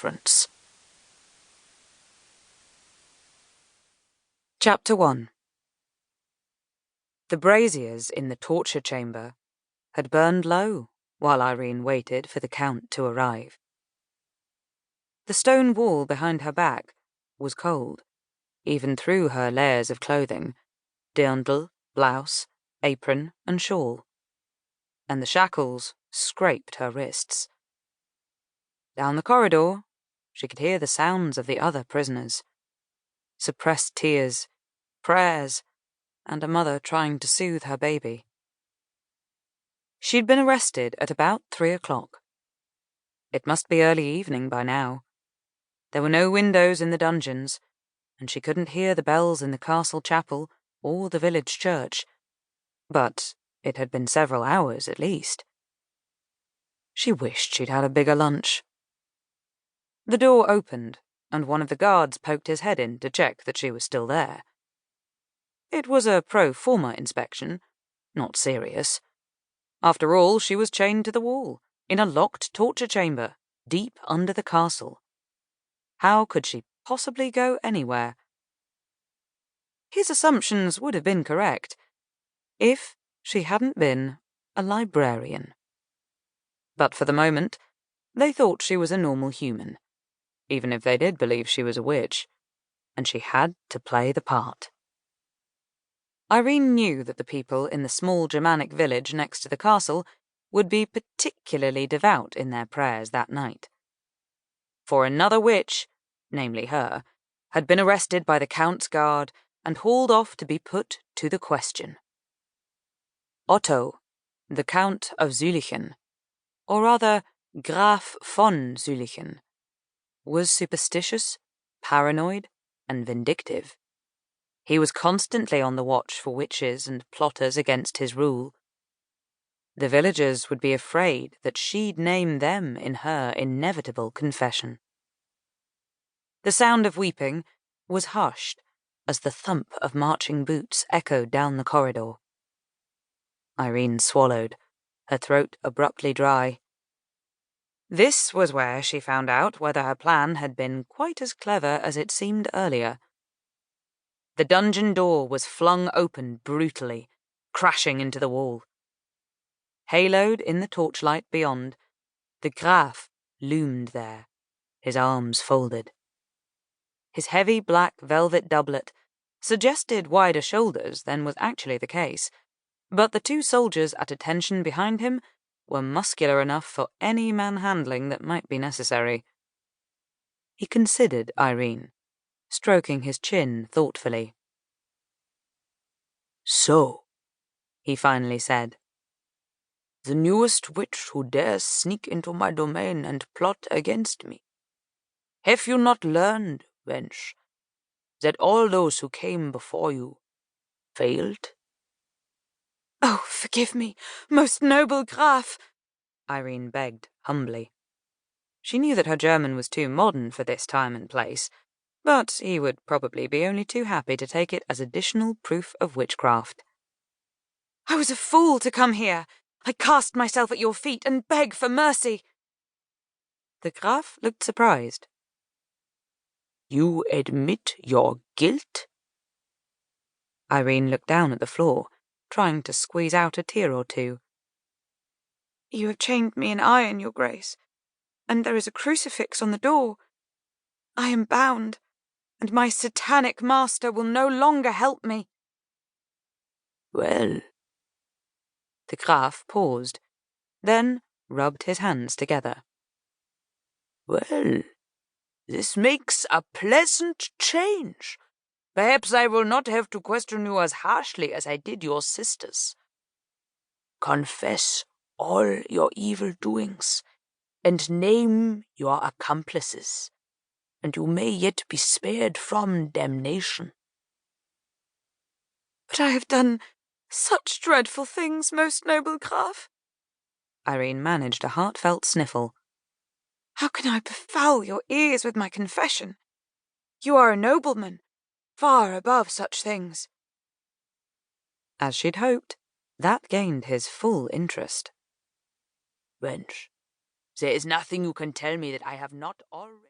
difference. Chapter 1. The braziers in the torture chamber had burned low while Irene waited for the Count to arrive. The stone wall behind her back was cold, even through her layers of clothing, dirndl, blouse, apron, and shawl, and the shackles scraped her wrists. Down the corridor, she could hear the sounds of the other prisoners. Suppressed tears, prayers, and a mother trying to soothe her baby. She'd been arrested at about 3 o'clock. It must be early evening by now. There were no windows in the dungeons, and she couldn't hear the bells in the castle chapel or the village church, but it had been several hours at least. She wished she'd had a bigger lunch. The door opened, and one of the guards poked his head in to check that she was still there. It was a pro forma inspection, not serious. After all, she was chained to the wall, in a locked torture chamber, deep under the castle. How could she possibly go anywhere? His assumptions would have been correct, if she hadn't been a librarian. But for the moment, they thought she was a normal human, even if they did believe she was a witch, and she had to play the part. Irene knew that the people in the small Germanic village next to the castle would be particularly devout in their prayers that night. For another witch, namely her, had been arrested by the Count's guard and hauled off to be put to the question. Otto, the Count of Zülichen, or rather Graf von Zülichen, was superstitious, paranoid, and vindictive. He was constantly on the watch for witches and plotters against his rule. The villagers would be afraid that she'd name them in her inevitable confession. The sound of weeping was hushed as the thump of marching boots echoed down the corridor. Irene swallowed, her throat abruptly dry. This was where she found out whether her plan had been quite as clever as it seemed earlier. The dungeon door was flung open brutally, crashing into the wall. Haloed in the torchlight beyond, the Graf loomed there, his arms folded. His heavy black velvet doublet suggested wider shoulders than was actually the case, but the two soldiers at attention behind him were muscular enough for any manhandling that might be necessary. He considered Irene, stroking his chin thoughtfully. "So," he finally said, "the newest witch who dares sneak into my domain and plot against me. Have you not learned, wench, that all those who came before you failed?" "Oh, forgive me, most noble Graf," Irene begged humbly. She knew that her German was too modern for this time and place, but he would probably be only too happy to take it as additional proof of witchcraft. "I was a fool to come here. I cast myself at your feet and beg for mercy." The Graf looked surprised. "You admit your guilt?" Irene looked down at the floor, trying to squeeze out a tear or two. "You have chained me in iron, your grace, and there is a crucifix on the door. I am bound, and my satanic master will no longer help me." "Well." The Graf paused, then rubbed his hands together. "Well, this makes a pleasant change. Perhaps I will not have to question you as harshly as I did your sisters. Confess all your evil doings, and name your accomplices, and you may yet be spared from damnation." "But I have done such dreadful things, most noble Graf." Irene managed a heartfelt sniffle. "How can I befoul your ears with my confession? You are a nobleman, far above such things." As she'd hoped, that gained his full interest. "Wench, there is nothing you can tell me that I have not already..."